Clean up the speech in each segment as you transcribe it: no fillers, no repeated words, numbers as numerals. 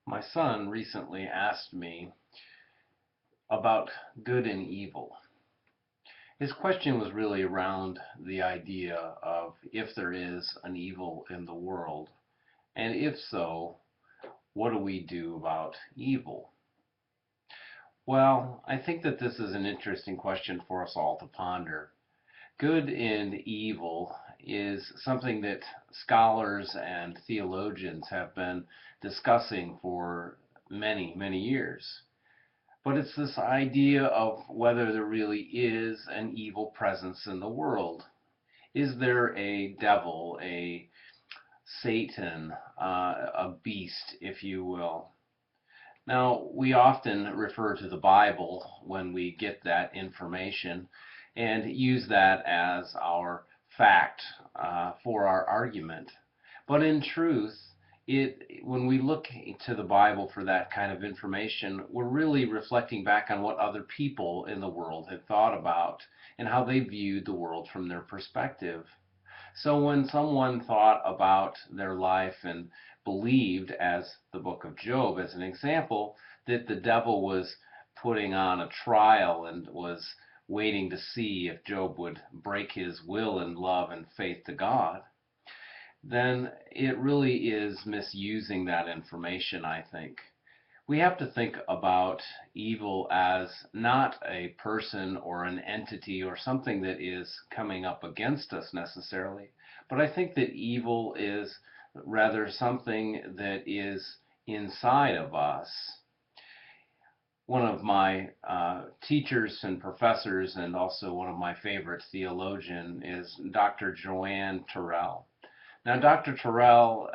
My son recently asked me about good and evil. His question was really around the idea of if there is an evil in the world, and if so, what do we do about evil? Well, I think that this is an interesting question for us all to ponder. Good and evil is something that scholars and theologians have been discussing for many, many years. But it's this idea of whether there really is an evil presence in the world. Is there a devil, a Satan, a beast, if you will? Now, we often refer to the Bible when we get that information and use that as our fact for our argument. But in truth, when we look to the Bible for that kind of information, we're really reflecting back on what other people in the world had thought about and how they viewed the world from their perspective. So when someone thought about their life and believed, as the book of Job as an example, that the devil was putting on a trial and was waiting to see if Job would break his will and love and faith to God, then it really is misusing that information, I think. We have to think about evil as not a person or an entity or something that is coming up against us necessarily, but I think that evil is rather something that is inside of us. One of my teachers and professors, and also one of my favorite theologian, is Dr. Joanne Terrell. Now, Dr. Terrell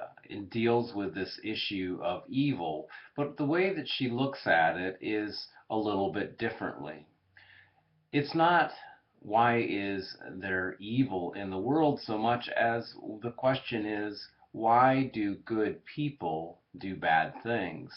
deals with this issue of evil, but the way that she looks at it is a little bit differently. It's not why is there evil in the world so much as the question is why do good people do bad things?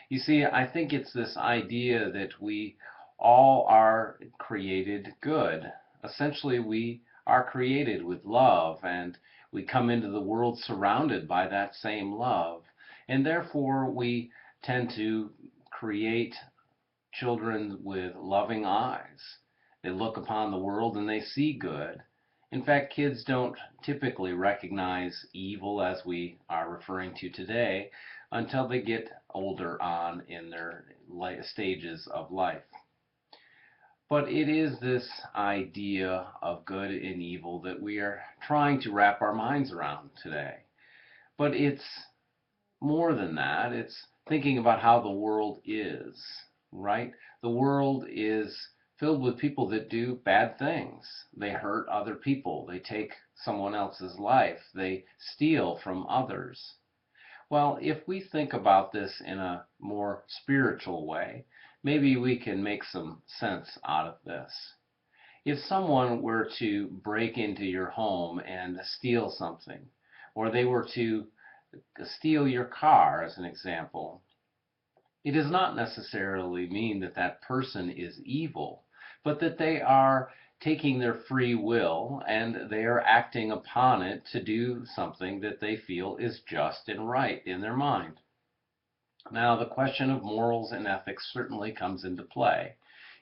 You see, I think it's this idea that we all are created good. Essentially, we are created with love, and we come into the world surrounded by that same love. And therefore, we tend to create children with loving eyes. They look upon the world and they see good. In fact, kids don't typically recognize evil as we are referring to today until they get older on in their stages of life. But it is this idea of good and evil that we are trying to wrap our minds around today. But it's more than that. It's thinking about how the world is, right? The world is filled with people that do bad things. They hurt other people. They take someone else's life. They steal from others. Well, if we think about this in a more spiritual way, maybe we can make some sense out of this. If someone were to break into your home and steal something, or they were to steal your car, as an example, it does not necessarily mean that that person is evil, but that they are taking their free will and they are acting upon it to do something that they feel is just and right in their mind. Now, the question of morals and ethics certainly comes into play.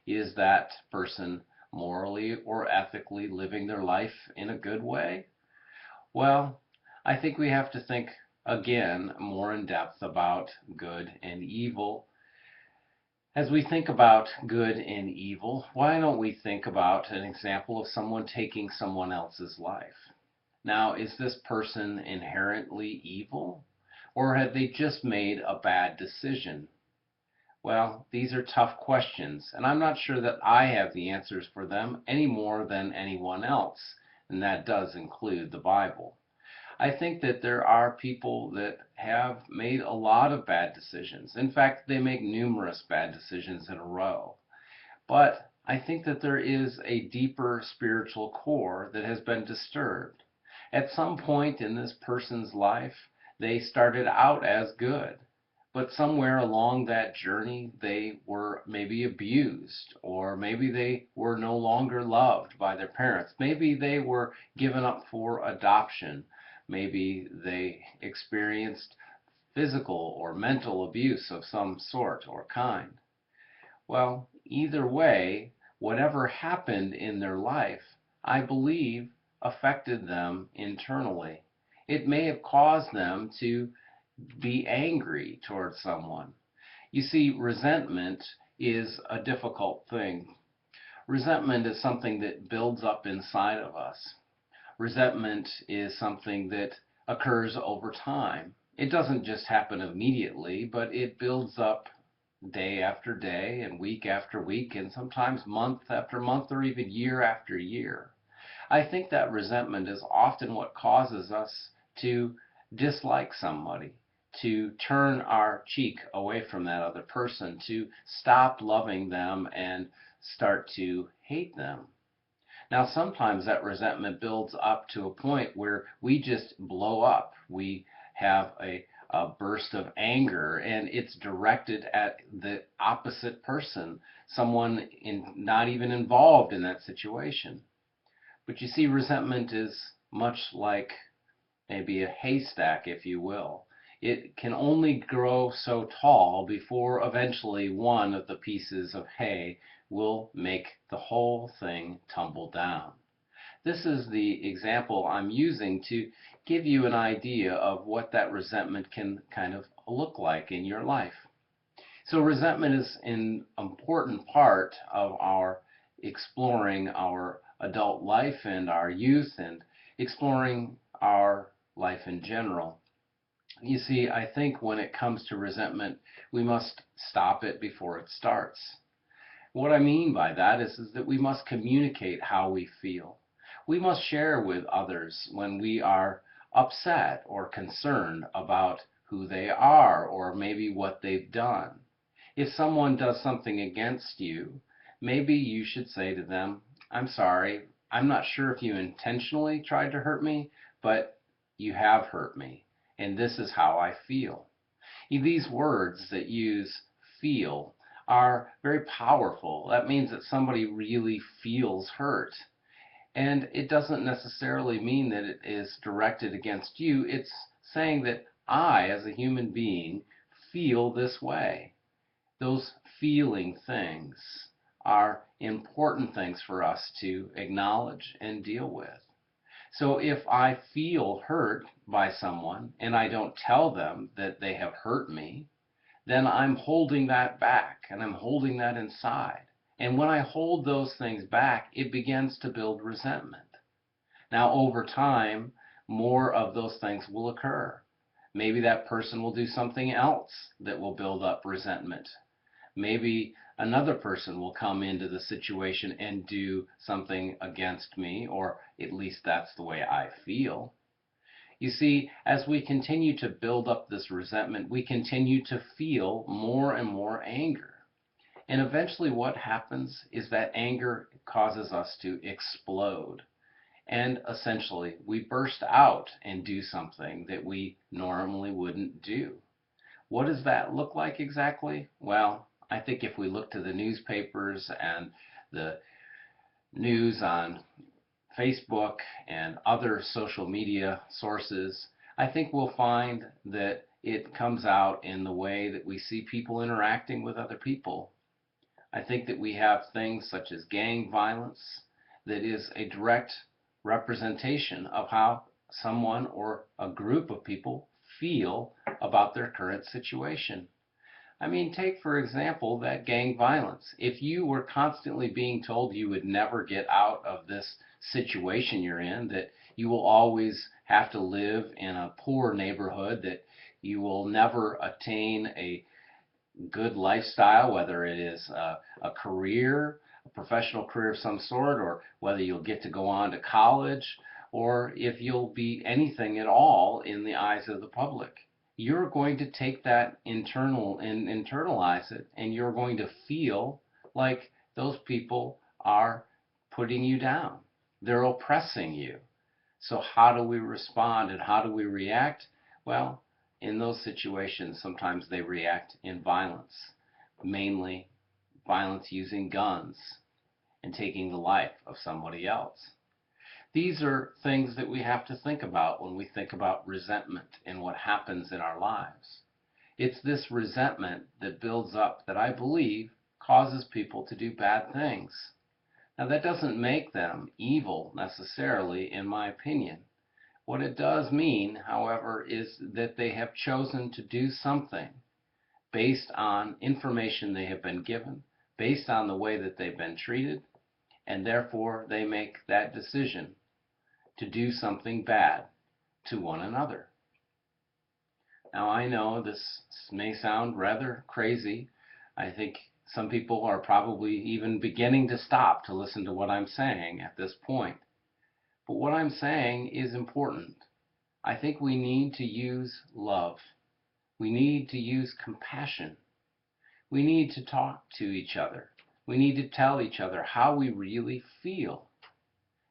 Is that person morally or ethically living their life in a good way? Well, I think we have to think again more in depth about good and evil. As we think about good and evil, why don't we think about an example of someone taking someone else's life? Now, is this person inherently evil? Or have they just made a bad decision? Well, these are tough questions, and I'm not sure that I have the answers for them any more than anyone else, and that does include the Bible. I think that there are people that have made a lot of bad decisions. In fact, they make numerous bad decisions in a row. But I think that there is a deeper spiritual core that has been disturbed. At some point in this person's life, they started out as good, but somewhere along that journey, they were maybe abused, or maybe they were no longer loved by their parents. Maybe they were given up for adoption. Maybe they experienced physical or mental abuse of some sort or kind. Well, either way, whatever happened in their life, I believe, affected them internally. It may have caused them to be angry towards someone. You see, resentment is a difficult thing. Resentment is something that builds up inside of us. Resentment is something that occurs over time. It doesn't just happen immediately, but it builds up day after day and week after week and sometimes month after month or even year after year. I think that resentment is often what causes us to dislike somebody, to turn our cheek away from that other person, to stop loving them and start to hate them. Now, sometimes that resentment builds up to a point where we just blow up. We have a burst of anger, and it's directed at the opposite person, someone not even involved in that situation. But you see, resentment is much like maybe a haystack, if you will. It can only grow so tall before eventually one of the pieces of hay will make the whole thing tumble down. This is the example I'm using to give you an idea of what that resentment can kind of look like in your life. So resentment is an important part of our exploring our adult life and our youth and exploring our life in general. You see, I think when it comes to resentment, we must stop it before it starts. What I mean by that is that we must communicate how we feel. We must share with others when we are upset or concerned about who they are or maybe what they've done. If someone does something against you, maybe you should say to them, I'm sorry, I'm not sure if you intentionally tried to hurt me, but you have hurt me, and this is how I feel. These words that use feel are very powerful. That means that somebody really feels hurt. And it doesn't necessarily mean that it is directed against you. It's saying that I, as a human being, feel this way. Those feeling things are important things for us to acknowledge and deal with. So if I feel hurt by someone and I don't tell them that they have hurt me, then I'm holding that back and I'm holding that inside. And when I hold those things back, it begins to build resentment. Now, over time, more of those things will occur. Maybe that person will do something else that will build up resentment. Maybe another person will come into the situation and do something against me, or at least that's the way I feel. You see, as we continue to build up this resentment, we continue to feel more and more anger. And eventually what happens is that anger causes us to explode. And essentially, we burst out and do something that we normally wouldn't do. What does that look like exactly? Well, I think if we look to the newspapers and the news on Facebook and other social media sources, I think we'll find that it comes out in the way that we see people interacting with other people. I think that we have things such as gang violence that is a direct representation of how someone or a group of people feel about their current situation. I mean, take for example that gang violence. If you were constantly being told you would never get out of this situation you're in, that you will always have to live in a poor neighborhood, that you will never attain a good lifestyle, whether it is a career, a professional career of some sort, or whether you'll get to go on to college, or if you'll be anything at all in the eyes of the public. You're going to take that internal and internalize it, and you're going to feel like those people are putting you down. They're oppressing you. So how do we respond and how do we react? Well, in those situations, sometimes they react in violence, mainly violence using guns and taking the life of somebody else. These are things that we have to think about when we think about resentment and what happens in our lives. It's this resentment that builds up that I believe causes people to do bad things. Now, that doesn't make them evil necessarily, in my opinion. What it does mean, however, is that they have chosen to do something based on information they have been given, based on the way that they've been treated, and therefore they make that decision to do something bad to one another. Now, I know this may sound rather crazy. I think some people are probably even beginning to stop to listen to what I'm saying at this point. But what I'm saying is important. I think we need to use love. We need to use compassion. We need to talk to each other. We need to tell each other how we really feel.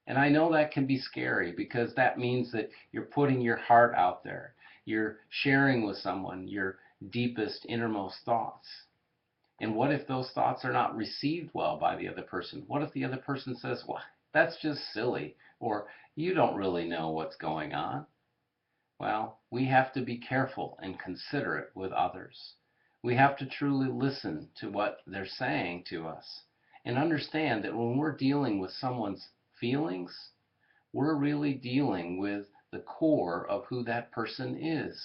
And I know that can be scary because that means that you're putting your heart out there. You're sharing with someone your deepest, innermost thoughts. And what if those thoughts are not received well by the other person? What if the other person says, well, that's just silly, or you don't really know what's going on? Well, we have to be careful and considerate with others. We have to truly listen to what they're saying to us and understand that when we're dealing with someone's feelings, we're really dealing with the core of who that person is.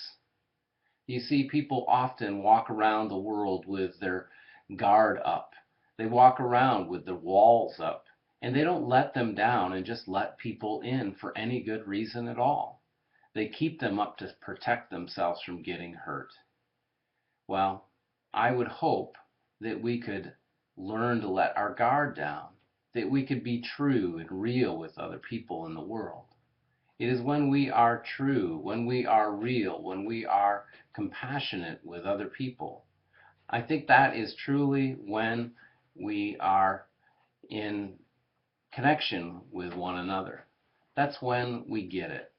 You see, people often walk around the world with their guard up. They walk around with their walls up, and they don't let them down and just let people in for any good reason at all. They keep them up to protect themselves from getting hurt. Well, I would hope that we could learn to let our guard down, that we could be true and real with other people in the world. It is when we are true, when we are real, when we are compassionate with other people. I think that is truly when we are in connection with one another. That's when we get it.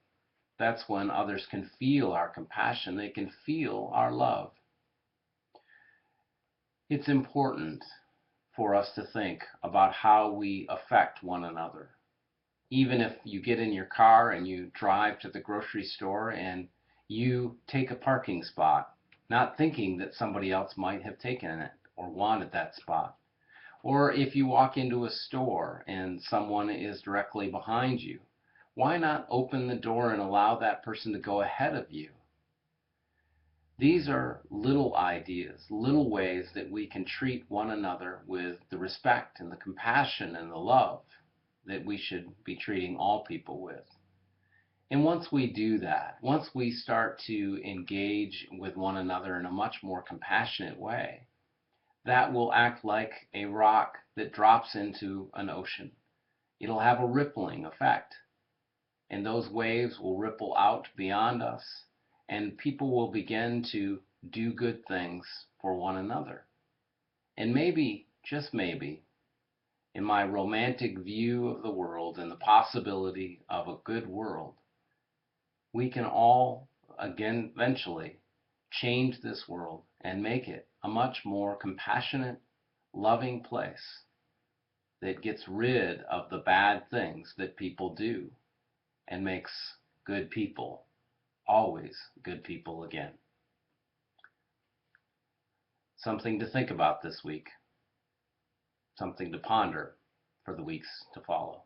That's when others can feel our compassion. They can feel our love. It's important for us to think about how we affect one another. Even if you get in your car and you drive to the grocery store and you take a parking spot, not thinking that somebody else might have taken it or wanted that spot. Or if you walk into a store and someone is directly behind you, why not open the door and allow that person to go ahead of you? These are little ideas, little ways that we can treat one another with the respect and the compassion and the love that we should be treating all people with. And once we do that, once we start to engage with one another in a much more compassionate way, that will act like a rock that drops into an ocean. It'll have a rippling effect, and those waves will ripple out beyond us, and people will begin to do good things for one another. And maybe, just maybe, in my romantic view of the world and the possibility of a good world, we can all, again, eventually change this world and make it a much more compassionate, loving place that gets rid of the bad things that people do and makes good people always good people again. Something to think about this week, something to ponder for the weeks to follow.